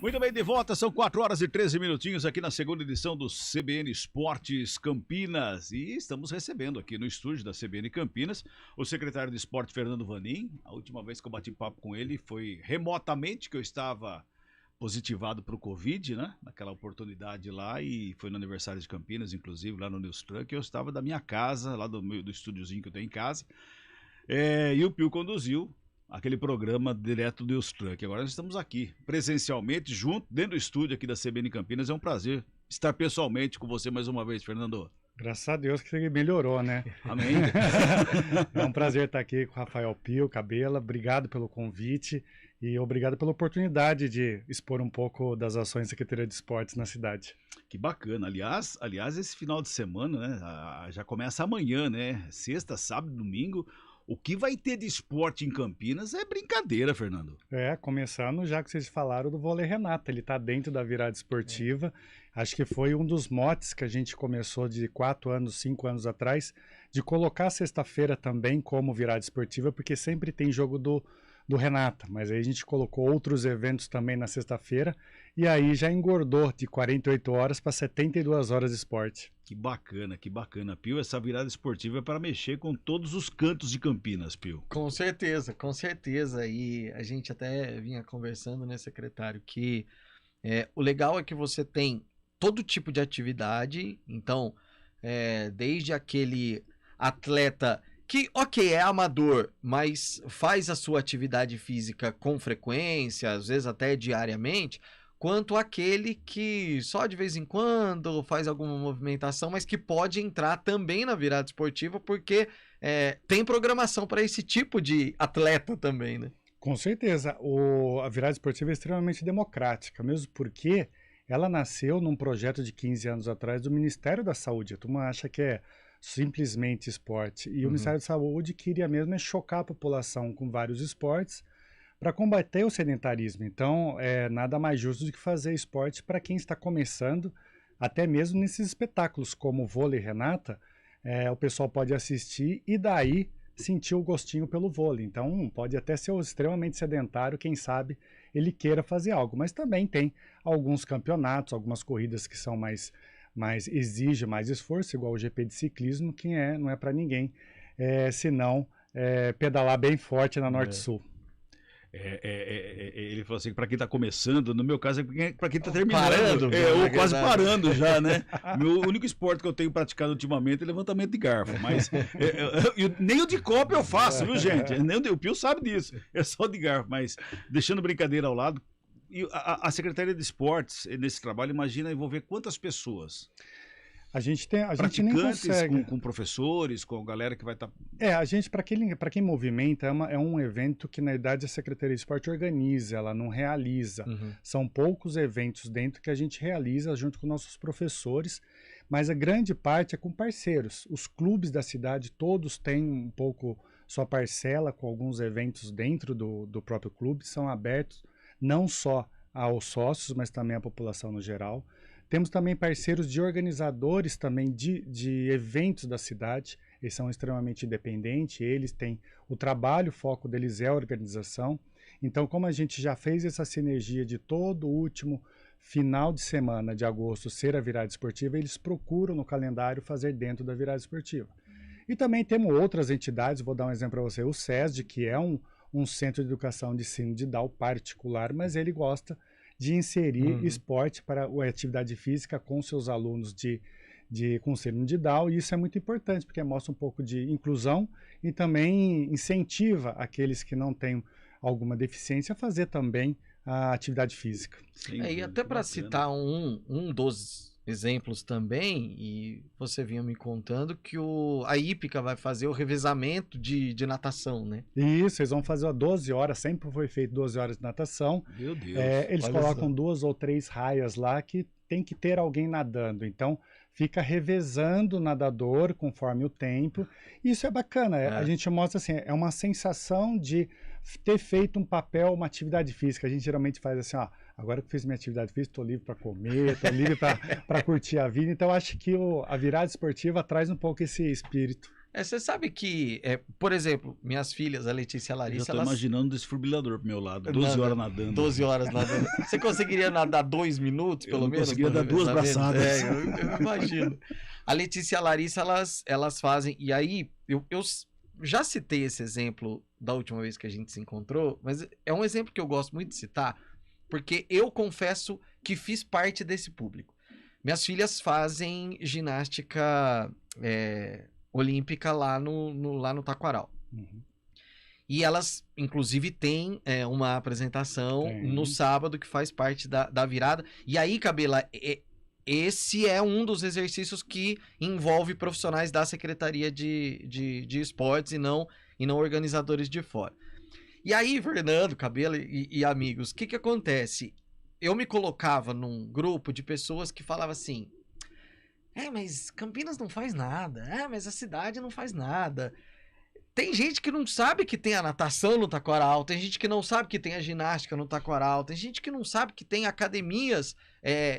Muito bem, de volta, são 4 horas e 13 minutinhos aqui na segunda edição do CBN Esportes Campinas. E estamos recebendo aqui no estúdio da CBN Campinas o secretário de Esporte, Fernando Vanin. A última vez que eu bati papo com ele foi remotamente, que eu estava positivado para o Covid, né? Naquela oportunidade lá, e foi no aniversário de Campinas, inclusive, lá no News Truck. Eu estava da minha casa, lá do estúdiozinho que eu tenho em casa. E o Pio conduziu aquele programa direto do News Truck. Agora nós estamos aqui, presencialmente, junto, dentro do estúdio aqui da CBN Campinas. É um prazer estar pessoalmente com você mais uma vez, Fernando. Graças a Deus que você melhorou, né? Amém. É um prazer estar aqui com o Rafael Pio, Cabela. Obrigado pelo convite e obrigado pela oportunidade de expor um pouco das ações da Secretaria de Esportes na cidade. Que bacana. Aliás, esse final de semana, né? Já começa amanhã, né? Sexta, sábado, domingo. O que vai ter de esporte em Campinas é brincadeira, Fernando. Começando já que vocês falaram do vôlei Renata, ele está dentro da virada esportiva. Acho que foi um dos motes que a gente começou de 5 anos atrás, de colocar sexta-feira também como virada esportiva, porque sempre tem jogo do Renata, mas aí a gente colocou outros eventos também na sexta-feira, e aí já engordou de 48 horas para 72 horas de esporte. Que bacana, Pio. Essa virada esportiva é para mexer com todos os cantos de Campinas, Pio. Com certeza. E a gente até vinha conversando, né, secretário, que o legal é que você tem todo tipo de atividade. Então, desde aquele atleta que, ok, é amador, mas faz a sua atividade física com frequência, às vezes até diariamente, quanto aquele que só de vez em quando faz alguma movimentação, mas que pode entrar também na virada esportiva, porque tem programação para esse tipo de atleta também, né? Com certeza. A virada esportiva é extremamente democrática, mesmo porque ela nasceu num projeto de 15 anos atrás do Ministério da Saúde. A turma acha que é simplesmente esporte. E o Ministério da Saúde queria mesmo chocar a população com vários esportes para combater o sedentarismo. Então, nada mais justo do que fazer esporte para quem está começando, até mesmo nesses espetáculos como o vôlei Renata, o pessoal pode assistir e daí sentir o gostinho pelo vôlei. Então, pode até ser extremamente sedentário, quem sabe ele queira fazer algo. Mas também tem alguns campeonatos, algumas corridas que são mais exige mais esforço, igual o GP de ciclismo, que não é para ninguém, senão pedalar bem forte na Norte-Sul. Ele falou assim, para quem está começando, no meu caso é para quem está terminando, parando, ou quase parando já, né? Meu único esporte que eu tenho praticado ultimamente é levantamento de garfo, mas nem o de copo eu faço, viu, gente? O Pio sabe disso, é só de garfo, mas deixando brincadeira ao lado. E a Secretaria de Esportes, nesse trabalho, imagina envolver quantas pessoas? A gente nem consegue. Com professores, com a galera que vai estar... A gente, para quem movimenta, é um evento que, na verdade, a Secretaria de Esporte organiza, ela não realiza. São poucos eventos dentro que a gente realiza junto com nossos professores, mas a grande parte é com parceiros. Os clubes da cidade, todos têm um pouco sua parcela com alguns eventos dentro do próprio clube, são abertos não só aos sócios, mas também à população no geral. Temos também parceiros de organizadores também de eventos da cidade, eles são extremamente independentes, eles têm o trabalho, o foco deles é a organização. Então, como a gente já fez essa sinergia de todo o último final de semana de agosto ser a virada esportiva, eles procuram no calendário fazer dentro da virada esportiva. E também temos outras entidades, vou dar um exemplo para você, o SESD, que é um centro de educação de ensino de Down particular, mas ele gosta de inserir esporte para a atividade física com seus alunos com síndrome de Down, e isso é muito importante, porque mostra um pouco de inclusão e também incentiva aqueles que não têm alguma deficiência a fazer também a atividade física. Sim, e até para citar um dos exemplos também, e você vinha me contando que a Hípica vai fazer o revezamento de natação, né? Isso, eles vão fazer 12 horas, sempre foi feito 12 horas de natação. Meu Deus. Eles colocam 2 ou 3 raias lá que tem que ter alguém nadando, então fica revezando o nadador conforme o tempo. Isso é bacana, a gente mostra assim, é uma sensação de ter feito um papel, uma atividade física. A gente geralmente faz assim, agora que eu fiz minha atividade física, estou livre para comer, estou livre para curtir a vida. Então acho que a virada esportiva traz um pouco esse espírito. Você sabe que, por exemplo, minhas filhas, a Letícia e a Larissa... Eu já tô imaginando um desfibrilador pro meu lado, 12 horas nadando. 12 horas nadando. Você conseguiria nadar 2 minutos, pelo menos? Eu conseguiria dar 2 braçadas. Eu imagino. A Letícia e a Larissa, elas fazem... E aí, eu já citei esse exemplo da última vez que a gente se encontrou, mas é um exemplo que eu gosto muito de citar, porque eu confesso que fiz parte desse público. Minhas filhas fazem ginástica olímpica lá no Taquaral. Uhum. E elas, inclusive, têm uma apresentação no sábado que faz parte da virada. E aí, Cabela, esse é um dos exercícios que envolve profissionais da Secretaria de Esportes e não organizadores de fora. E aí, Fernando, Cabela e amigos, o que acontece? Eu me colocava num grupo de pessoas que falavam assim... mas Campinas não faz nada. Mas a cidade não faz nada. Tem gente que não sabe que tem a natação no Taquaral, tem gente que não sabe que tem a ginástica no Taquaral, tem gente que não sabe que tem academias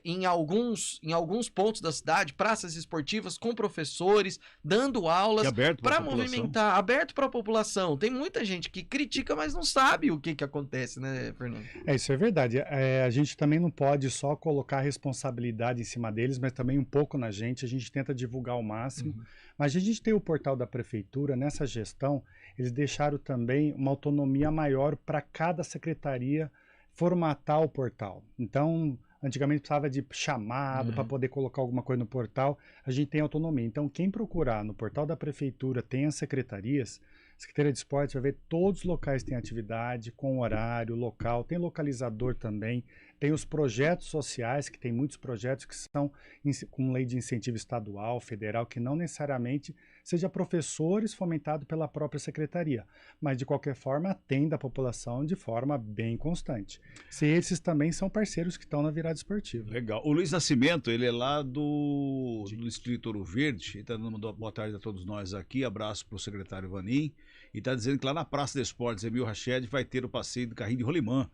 em alguns pontos da cidade, praças esportivas com professores, dando aulas para movimentar, aberto para a população. Tem muita gente que critica, mas não sabe o que acontece, né, Fernando? Isso é verdade. A gente também não pode só colocar a responsabilidade em cima deles, mas também um pouco na gente. A gente tenta divulgar ao máximo. Uhum. Mas a gente tem o portal da prefeitura, nessa gestão, eles deixaram também uma autonomia maior para cada secretaria formatar o portal. Então, antigamente precisava de chamado para poder colocar alguma coisa no portal, a gente tem autonomia. Então, quem procurar no portal da prefeitura, tem as secretarias, Secretaria de Esportes vai ver todos os locais que têm atividade, com horário, local, tem localizador também, tem os projetos sociais, que tem muitos projetos que são com lei de incentivo estadual, federal, que não necessariamente seja professores fomentado pela própria secretaria, mas de qualquer forma atende a população de forma bem constante. Se esses também são parceiros que estão na virada esportiva. Legal. O Luiz Nascimento, ele é lá do Distrito Ouro Verde, ele está dando boa tarde a todos nós aqui, abraço para o secretário Vanim, e está dizendo que lá na Praça de Esportes Emil Rached vai ter o passeio do carrinho de rolimã.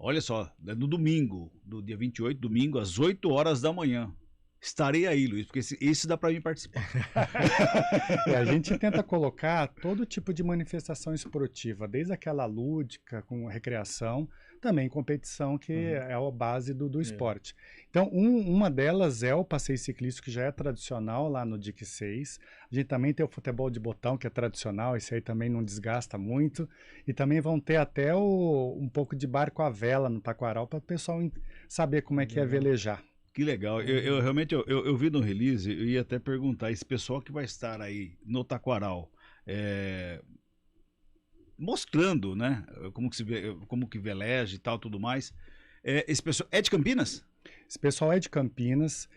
Olha só, no domingo, do dia 28, domingo, às 8 horas da manhã. Estarei aí, Luiz, porque esse dá para mim participar. A gente tenta colocar todo tipo de manifestação esportiva, desde aquela lúdica, com recreação, também competição, que é a base do esporte. Então, uma delas é o passeio ciclístico, que já é tradicional lá no DIC 6. A gente também tem o futebol de botão, que é tradicional, esse aí também não desgasta muito. E também vão ter até um pouco de barco à vela no Taquaral, para o pessoal saber como é que é velejar. Que legal. Eu realmente eu vi no release, eu ia até perguntar, esse pessoal que vai estar aí no Taquaral, mostrando, né, como que veleja e tal, tudo mais. Esse pessoal é de Campinas? Esse pessoal é de Campinas.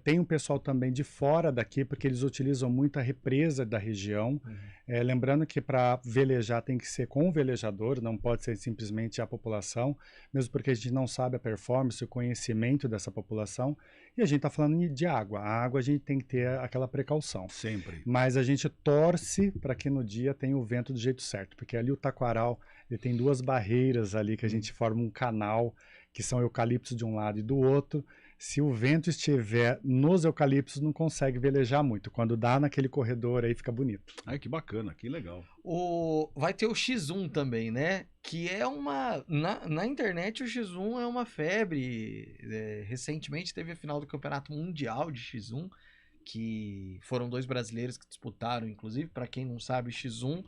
Tem um pessoal também de fora daqui, porque eles utilizam muito a represa da região. Lembrando que para velejar tem que ser com o velejador, não pode ser simplesmente a população, mesmo porque a gente não sabe a performance, o conhecimento dessa população. E a gente está falando de água. A água a gente tem que ter aquela precaução. Sempre. Mas a gente torce para que no dia tenha o vento do jeito certo, porque ali o Taquaral ele tem 2 barreiras ali que a gente forma um canal, que são eucaliptos de um lado e do outro. Se o vento estiver nos eucaliptos, não consegue velejar muito. Quando dá naquele corredor aí, fica bonito. Ai, que bacana, que legal. Vai ter o X1 também, né? Que é uma... Na internet, o X1 é uma febre. Recentemente teve a final do Campeonato Mundial de X1, que foram 2 brasileiros que disputaram, inclusive. Para quem não sabe, o X1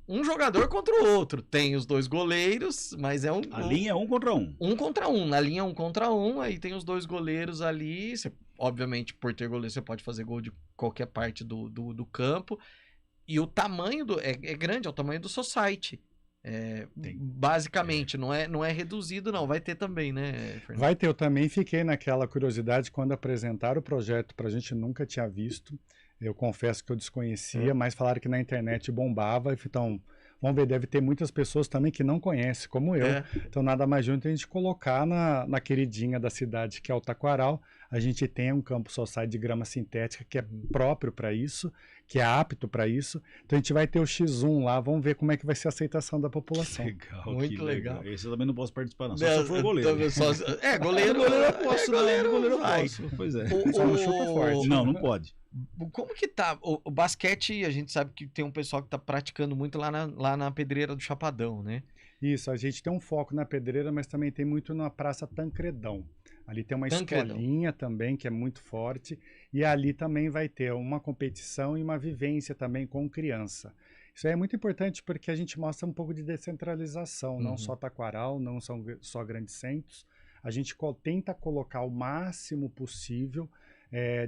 um jogador contra o outro. Tem os 2 goleiros, mas a linha é 1 contra 1. 1 contra 1. Na linha 1 contra 1, aí tem os 2 goleiros ali. Obviamente, por ter goleiro, você pode fazer gol de qualquer parte do campo. E o tamanho é grande, é o tamanho do society. Basicamente, não é reduzido, não. Vai ter também, né, Fernando? Vai ter. Eu também fiquei naquela curiosidade quando apresentaram o projeto pra gente, nunca tinha visto. Eu confesso que eu desconhecia, mas falaram que na internet bombava. Então, vamos ver, deve ter muitas pessoas também que não conhecem, como eu. Então, nada mais junto a gente colocar na queridinha da cidade, que é o Taquaral. a gente tem um campo society de grama sintética que é próprio para isso, que é apto para isso. Então a gente vai ter o X1 lá, vamos ver como é que vai ser a aceitação da população. Legal, Muito que legal. Esse eu também não posso participar, não. Só se eu for goleiro. Goleiro eu posso, goleiro goleiro eu vai. posso. Pois é. Só não chuta forte. Não, não pode. Como que tá? O basquete, a gente sabe que tem um pessoal que tá praticando muito lá na Pedreira do Chapadão, né? Isso, a gente tem um foco na Pedreira, mas também tem muito na Praça Tancredão. Ali tem uma escolinha também, que é muito forte, e ali também vai ter uma competição e uma vivência também com criança. Isso aí é muito importante porque a gente mostra um pouco de descentralização, não só Taquaral, não são só grandes centros. A gente tenta colocar o máximo possível,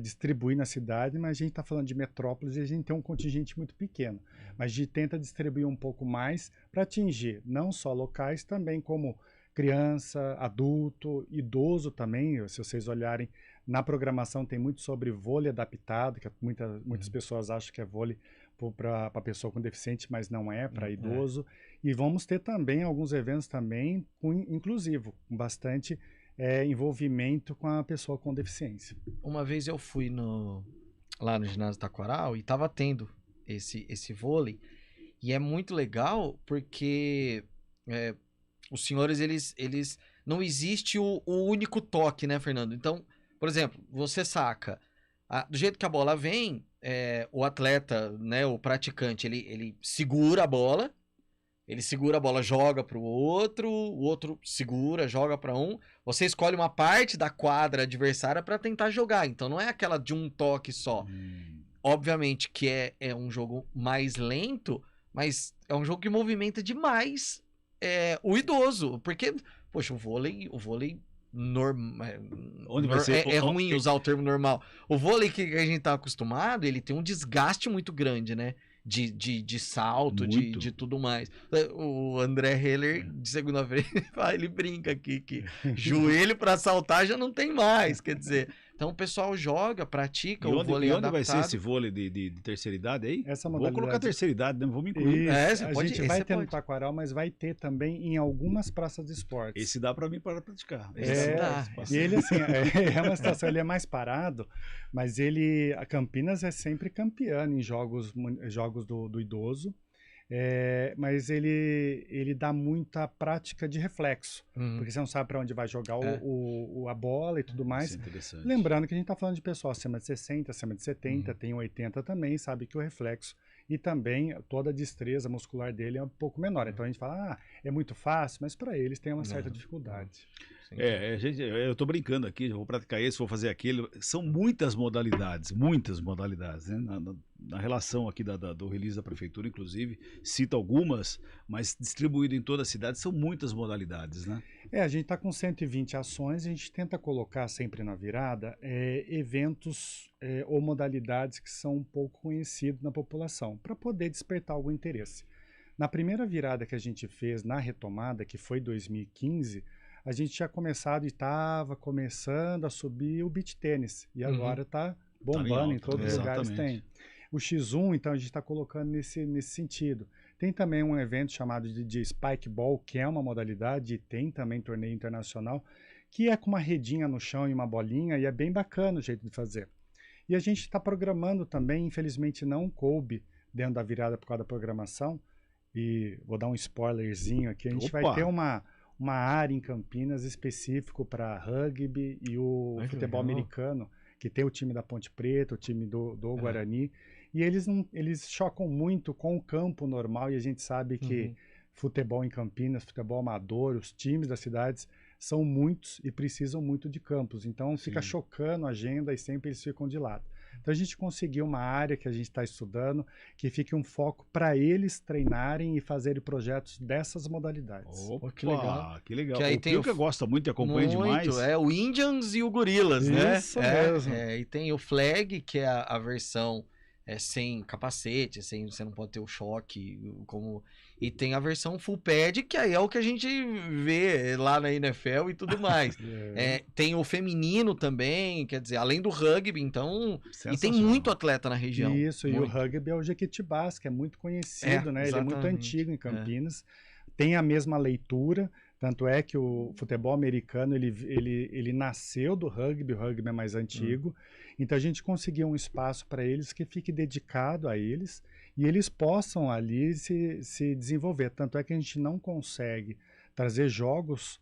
distribuir na cidade, mas a gente está falando de metrópoles e a gente tem um contingente muito pequeno. Mas a gente tenta distribuir um pouco mais para atingir não só locais, também como criança, adulto, idoso também. Se vocês olharem na programação, tem muito sobre vôlei adaptado, que muitas pessoas acham que é vôlei para pessoa com deficiente, mas não é, para idoso. E vamos ter também alguns eventos também inclusivo, com bastante envolvimento com a pessoa com deficiência. Uma vez eu fui lá no ginásio Taquaral e tava tendo esse vôlei, e é muito legal porque os senhores, eles não existe o único toque, né, Fernando? Então, por exemplo, você saca, do jeito que a bola vem, o atleta, né, o praticante, ele segura a bola, joga para o outro segura, joga para um. Você escolhe uma parte da quadra adversária para tentar jogar. Então não é aquela de um toque só. Obviamente que é um jogo mais lento, mas é um jogo que movimenta demais o idoso. Porque, poxa, o vôlei normal. Onde vai ser? É ruim usar o termo normal. O vôlei que a gente tá acostumado, ele tem um desgaste muito grande, né? De salto, de tudo mais. O André Heller, de segunda-feira, ele brinca aqui que joelho para saltar já não tem mais, quer dizer. Então o pessoal joga, pratica o vôlei adaptado. E onde vai ser esse vôlei de terceira idade aí? Essa modalidade. Vou colocar terceira idade, né? Vou me incluir. A gente vai ter no Taquaral, mas vai ter também em algumas praças de esportes. Esse dá para mim para praticar. E ele, assim, é uma situação, ele é mais parado, mas a Campinas é sempre campeã em jogos do idoso. Mas ele dá muita prática de reflexo, porque você não sabe para onde vai jogar a bola e tudo mais. Isso é lembrando que a gente está falando de pessoal acima de 60, acima de 70, tem 80 também, sabe que o reflexo e também toda a destreza muscular dele é um pouco menor. Então a gente fala, é muito fácil, mas para eles tem uma certa dificuldade. Eu estou brincando aqui, vou praticar esse, vou fazer aquele. São muitas modalidades, né? Na relação aqui do release da prefeitura, inclusive, cita algumas, mas distribuído em toda a cidade, são muitas modalidades, né? A gente está com 120 ações, a gente tenta colocar sempre na virada eventos ou modalidades que são um pouco conhecidos na população, para poder despertar algum interesse. Na primeira virada que a gente fez na retomada, que foi 2015, a gente tinha começado e estava começando a subir o beach tênis. E agora está bombando, em todos os lugares tem. O X1, então, a gente está colocando nesse sentido. Tem também um evento chamado de Spike Ball, que é uma modalidade, e tem também torneio internacional, que é com uma redinha no chão e uma bolinha, e é bem bacana o jeito de fazer. E a gente está programando também, infelizmente não coube dentro da virada por causa da programação, e vou dar um spoilerzinho aqui, a gente vai ter uma área em Campinas específico para rugby e o futebol americano, que tem o time da Ponte Preta, o time do Guarani, e eles chocam muito com o campo normal, e a gente sabe que futebol em Campinas, futebol amador, os times das cidades são muitos e precisam muito de campos, então fica chocando a agenda e sempre eles ficam de lado. Então a gente conseguiu uma área que a gente está estudando, que fique um foco para eles treinarem e fazerem projetos dessas modalidades. Opa, que legal. Que legal. Que aí o Pilca gosta muito e acompanha demais. O Indians e o Gorilas, né? Isso mesmo. E tem o Flag, que é a versão sem capacete, você não pode ter o choque, e tem a versão full pad, que aí é o que a gente vê lá na NFL e tudo mais. Tem o feminino também, quer dizer, além do rugby, então, e tem muito atleta na região. Isso, muito. E o rugby é o Jequitibás, que é muito conhecido, né? Ele é muito antigo em Campinas. Tem a mesma leitura, Tanto é que o futebol americano, ele nasceu do rugby, o rugby é mais antigo, então a gente conseguiu um espaço para eles que fique dedicado a eles e eles possam ali se desenvolver. Tanto é que a gente não consegue trazer jogos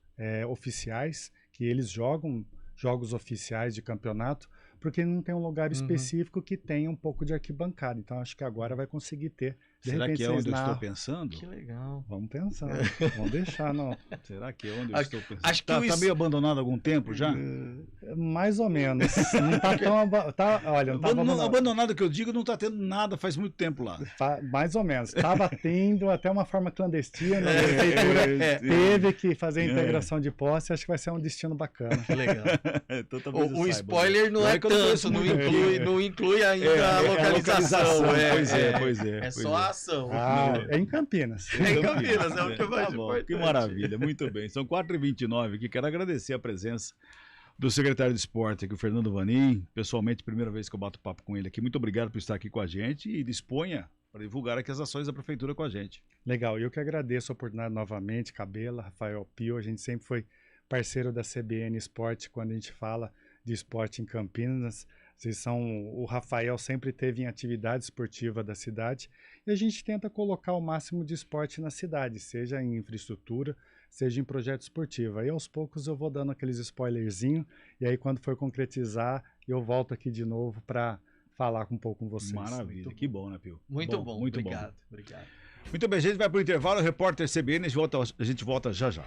oficiais, que eles jogam jogos oficiais de campeonato, porque não tem um lugar específico que tenha um pouco de arquibancada. Então acho que agora vai conseguir ter. Será que é onde eu estou pensando? Que legal. Vamos pensar. Vamos deixar, não. Será que é onde eu estou pensando? Acho que tá meio abandonado há algum tempo já? Mais ou menos. Não tá tão olha, não tá abandonado que eu digo, não está tendo nada faz muito tempo lá. Mais ou menos. Estava tendo até uma forma clandestina. A prefeitura teve que fazer a integração de posse. Acho que vai ser um destino bacana. Que legal. Então, o spoiler não é tanto, não inclui ainda a localização. Pois é. É só a ação. É em Campinas. É em Campinas, é o que vai tá Que maravilha, muito bem. São 4h29 aqui. Quero agradecer a presença do secretário de esporte aqui, o Fernando Vanin. Pessoalmente, primeira vez que eu bato papo com ele aqui. Muito obrigado por estar aqui com a gente e disponha para divulgar aqui as ações da prefeitura com a gente. Legal, eu que agradeço a oportunidade novamente, Cabela, Rafael Pio. A gente sempre foi parceiro da CBN Esporte quando a gente fala de esporte em Campinas. O Rafael sempre teve em atividade esportiva da cidade e a gente tenta colocar o máximo de esporte na cidade, seja em infraestrutura, seja em projeto esportivo. Aí aos poucos eu vou dando aqueles spoilerzinhos e aí quando for concretizar eu volto aqui de novo para falar um pouco com vocês. Maravilha, que bom, né, Pio? Muito bom, muito obrigado. Muito bem, a gente vai para o intervalo, o repórter CBN, a gente volta já já.